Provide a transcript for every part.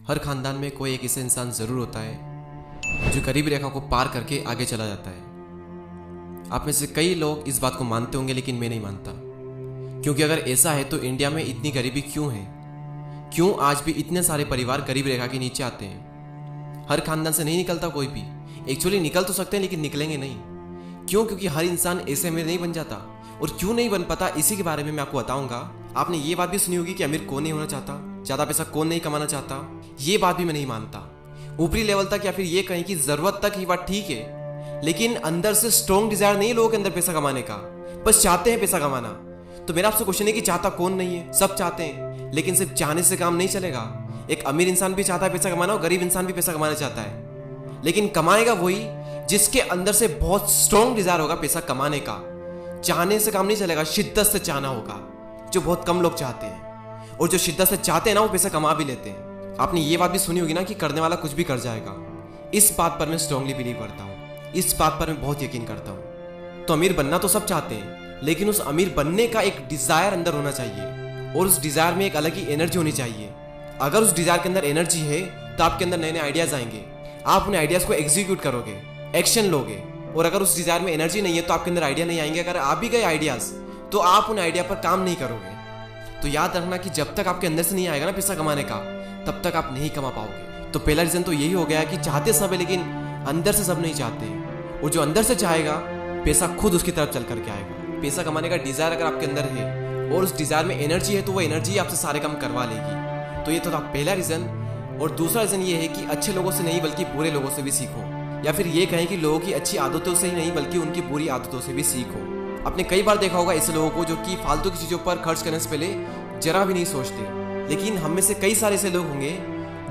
हर खानदान में कोई एक ऐसा इंसान ज़रूर होता है जो गरीबी रेखा को पार करके आगे चला जाता है। आप में से कई लोग इस बात को मानते होंगे, लेकिन मैं नहीं मानता। क्योंकि अगर ऐसा है तो इंडिया में इतनी गरीबी क्यों है? क्यों आज भी इतने सारे परिवार गरीब रेखा के नीचे आते हैं? हर खानदान से नहीं निकलता कोई भी। एक्चुअली निकल तो सकते हैं लेकिन निकलेंगे नहीं। क्यों? क्योंकि हर इंसान ऐसे अमीर नहीं बन जाता। और क्यों नहीं बन पाता, इसी के बारे में मैं आपको बताऊंगा। आपने ये बात भी सुनी होगी कि अमीर कौन नहीं होना चाहता, ज़्यादा पैसा कौन नहीं कमाना चाहता। ये बात भी मैं नहीं मानता। ऊपरी लेवल तक या फिर ये कहीं की ज़रूरत तक ही बात ठीक है, लेकिन अंदर से स्ट्रॉन्ग डिजायर नहीं है लोगों के अंदर पैसा कमाने का। बस चाहते हैं पैसा कमाना। तो मेरा आपसे क्वेश्चन है कि चाहता कौन नहीं है? सब चाहते हैं, लेकिन सिर्फ चाहने से काम नहीं चलेगा। एक अमीर इंसान भी चाहता है पैसा कमाना और गरीब इंसान भी पैसा कमाना चाहता है, लेकिन कमाएगा वही जिसके अंदर से बहुत स्ट्रॉन्ग डिजायर होगा पैसा कमाने का। चाहने से काम नहीं चलेगा, शिद्दत से चाहना होगा, जो बहुत कम लोग चाहते हैं। और जो शिद्दत से चाहते हैं ना, वो पैसा कमा भी लेते हैं। आपने ये बात भी सुनी होगी ना कि करने वाला कुछ भी कर जाएगा। इस बात पर मैं स्ट्रांगली बिलीव करता हूँ, इस बात पर मैं बहुत यकीन करता हूँ। तो अमीर बनना तो सब चाहते हैं, लेकिन उस अमीर बनने का एक डिजायर अंदर होना चाहिए, और उस डिजायर में एक अलग ही एनर्जी होनी चाहिए। अगर उस डिजायर के अंदर एनर्जी है तो आपके अंदर नए नए आइडियाज आएंगे, आप उन आइडियाज को एग्जीक्यूट करोगे, एक्शन लोगे। और अगर उस डिजायर में एनर्जी नहीं है तो आपके अंदर आइडिया नहीं आएंगे। अगर आ भी गए आइडियाज तो आप उन आइडिया पर काम नहीं करोगे। तो याद रखना कि जब तक आपके अंदर से नहीं आएगा ना पैसा कमाने का, तब तक आप नहीं कमा पाओगे। तो पहला रीजन तो यही हो गया कि चाहते सब है, लेकिन अंदर से सब नहीं चाहते। और जो अंदर से चाहेगा, पैसा खुद उसकी तरफ चल करके आएगा। पैसा कमाने का डिजायर अगर आपके अंदर है और उस डिजायर में एनर्जी है, तो वो एनर्जी आपसे सारे काम करवा लेगी। तो ये तो था पहला रीजन। और दूसरा रीजन ये है कि अच्छे लोगों से नहीं बल्कि बुरे लोगों से भी सीखो, या फिर ये कहें कि लोगों की अच्छी आदतों से ही नहीं बल्कि उनकी बुरी आदतों से भी सीखो। आपने कई बार देखा होगा ऐसे लोगों को जो कि फालतू की चीज़ों पर खर्च करने से पहले जरा भी नहीं सोचते। लेकिन हम में से कई सारे ऐसे लोग होंगे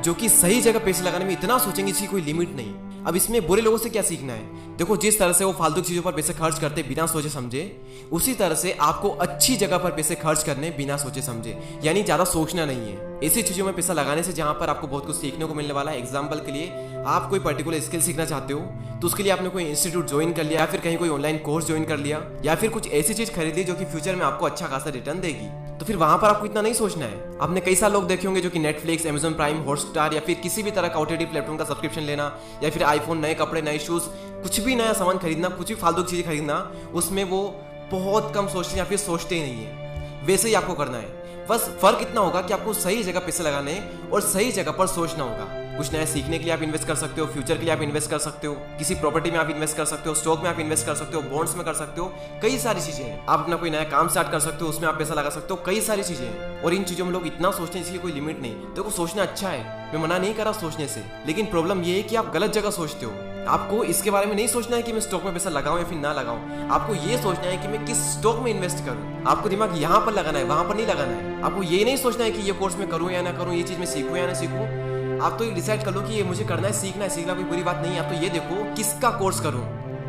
जो कि सही जगह पैसे लगाने में इतना सोचेंगे जिसकी कोई लिमिट नहीं। अब इसमें बुरे लोगों से क्या सीखना है? देखो, जिस तरह से वो फालतू चीज़ों पर पैसे खर्च करते बिना सोचे समझे, उसी तरह से आपको अच्छी जगह पर पैसे खर्च करने बिना सोचे समझे, यानी ज़्यादा सोचना नहीं है। ऐसी चीज़ों में पैसा लगाने से जहाँ पर आपको बहुत कुछ सीखने को मिलने वाला है। एग्जाम्पल के लिए, आप कोई पर्टिकुलर स्किल सीखना चाहते हो तो उसके लिए आपने कोई इंस्टीट्यूट ज्वाइन कर लिया, या फिर कहीं कोई ऑनलाइन कोर्स ज्वाइन कर लिया, या फिर कुछ ऐसी चीज़ खरीद ली जो कि फ्यूचर में आपको अच्छा खासा रिटर्न देगी। तो फिर वहां पर आपको इतना नहीं सोचना है। आपने कई सारे लोग देखे होंगे जो कि नेटफ्लिक्स, अमेजन प्राइम, हॉटस्टार या फिर किसी भी तरह का ओटीटी प्लेटफॉर्म का सब्सक्रिप्शन लेना, या फिर आईफोन, नए कपड़े, नए शूज, कुछ भी नया सामान खरीदना, कुछ भी फालतू चीज़ें खरीदना, उसमें वो बहुत कम सोचते हैं या फिर सोचते ही नहीं है। वैसे ही आपको करना है। बस फर्क इतना होगा कि आपको सही जगह पैसे लगाने और सही जगह पर सोचना होगा। कुछ नया सीखने के लिए आप इन्वेस्ट कर सकते हो, फ्यूचर के लिए आप इन्वेस्ट कर सकते हो, किसी प्रॉपर्टी में आप इन्वेस्ट कर सकते हो, स्टॉक में आप इन्वेस्ट कर सकते हो, बॉन्ड्स में कर सकते हो। कई सारी चीजें हैं। आप अपना कोई नया काम स्टार्ट कर सकते हो, उसमें आप पैसा लगा सकते हो। कई सारी चीजें हैं और इन चीजों में लोग इतना सोचते हैं, इसलिए कोई लिमिट नहीं। देखो, सोचना अच्छा है, मैं मना नहीं कर रहा सोचने से, लेकिन प्रॉब्लम ये है कि आप गलत जगह सोचते हो। आपको इसके बारे में नहीं सोचना है कि मैं स्टॉक में पैसा लगाऊं या फिर ना लगाऊं। आपको ये सोचना है कि मैं किस स्टॉक में इन्वेस्ट करूं। आपको दिमाग यहाँ पर लगाना है, वहां पर नहीं लगाना है। आपको ये नहीं सोचना है कि ये कोर्स मैं करूं या ना करूं, ये चीज मैं सीखूं या ना सीखूं। आप तो ये डिसाइड कर लो कि ये मुझे करना है, सीखना है। सीखना कोई बुरी बात नहीं है। आप तो ये देखो किसका कोर्स करूं,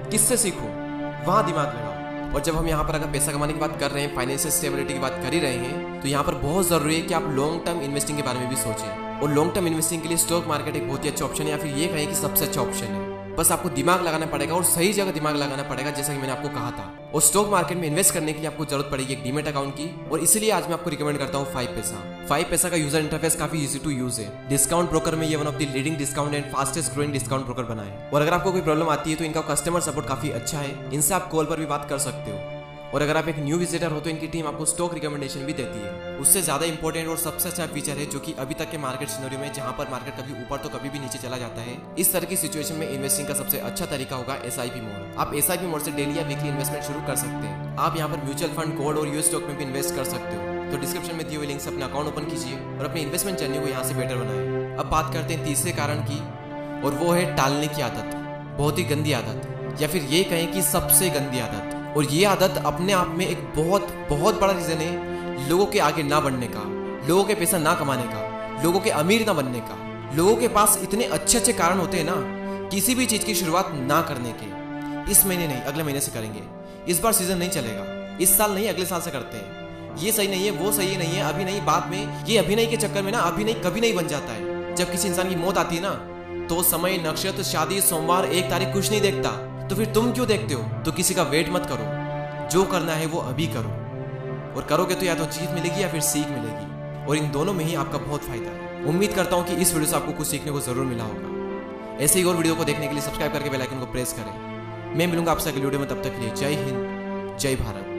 किससे सीखूं, वहां दिमाग लगाओ। और जब हम यहाँ पर अगर पैसा कमाने की बात कर रहे हैं, फाइनेंशियल स्टेबिलिटी की बात कर ही रहे हैं, तो यहाँ पर बहुत जरूरी है कि आप लॉन्ग टर्म इन्वेस्टिंग के बारे में भी सोचें। और लॉन्ग टर्म इन्वेस्टिंग के लिए स्टॉक मार्केट एक बहुत ही अच्छा ऑप्शन है, या फिर ये कहें कि सबसे अच्छा ऑप्शन है। बस आपको दिमाग लगाना पड़ेगा और सही जगह दिमाग लगाना पड़ेगा, जैसा कि मैंने आपको कहा था। और स्टॉक मार्केट में इन्वेस्ट करने के लिए आपको जरूरत पड़ेगी एक डीमेट अकाउंट की। और इसलिए आज मैं आपको रिकमेंड करता हूँ 5 पैसा। 5 पैसा का यूजर इंटरफेस काफी इजी टू यूज है। डिस्काउंट ब्रोकर में ये one of the leading discount and fastest growing discount broker बना है। और अगर आपको कोई प्रॉब्लम आती है तो इनका कस्टमर सपोर्ट काफी अच्छा है। इनसे आप कॉल पर भी बात कर सकते हो। और अगर आप एक न्यू विजिटर हो तो इनकी टीम आपको स्टॉक रिकमेंडेशन भी देती है। उससे ज्यादा इंपॉर्टेंट और सबसे अच्छा फीचर है, जो कि अभी तक के मार्केट सिनेरियो में, जहां पर मार्केट कभी ऊपर तो कभी भी नीचे चला जाता है, इस तरह की सिचुएशन में इन्वेस्टिंग का सबसे अच्छा तरीका होगा SIP मोड। आप SIP मोड से डेली या वीकली इन्वेस्टमेंट शुरू कर सकते हैं। आप यहाँ पर म्यूचुअल फंड, गोल्ड और यूएस स्टॉक में भी इन्वेस्ट कर सकते हो। तो डिस्क्रिप्शन में दिए हुए लिंक से अपना अकाउंट ओपन कीजिए और अपनी इन्वेस्टमेंट जर्नी को यहाँ से बेटर बनाएं। अब बात करते हैं तीसरे कारण की, और वो है टालने की आदत। बहुत ही गंदी आदत, या फिर ये कहें कि सबसे गंदी आदत। और ये आदत अपने आप में एक बहुत बहुत बड़ा रीजन है लोगों के आगे ना बढ़ने का, लोगों के पैसा ना कमाने का, लोगों के अमीर ना बनने का। लोगों के पास इतने अच्छे अच्छे कारण होते हैं ना किसी भी चीज की शुरुआत ना करने के। इस महीने नहीं, अगले महीने से करेंगे। इस बार सीजन नहीं चलेगा, इस साल नहीं, अगले साल से करते हैं। ये सही नहीं है, वो सही नहीं है, अभी नहीं, बाद में। ये अभी नहीं के चक्कर में ना अभी नहीं कभी नहीं बन जाता है। जब किसी इंसान की मौत आती है ना, तो समय, नक्षत्र, शादी, सोमवार, 1 तारीख कुछ नहीं देखता। तो फिर तुम क्यों देखते हो? तो किसी का वेट मत करो, जो करना है वो अभी करो। और करोगे तो या तो जीत मिलेगी या फिर सीख मिलेगी, और इन दोनों में ही आपका बहुत फायदा है। उम्मीद करता हूँ कि इस वीडियो से आपको कुछ सीखने को ज़रूर मिला होगा। ऐसे ही और वीडियो को देखने के लिए सब्सक्राइब करके बेल आइकन को प्रेस करें। मैं मिलूंगा आपसे अगली वीडियो में, तब तक के लिए जय हिंद, जय भारत।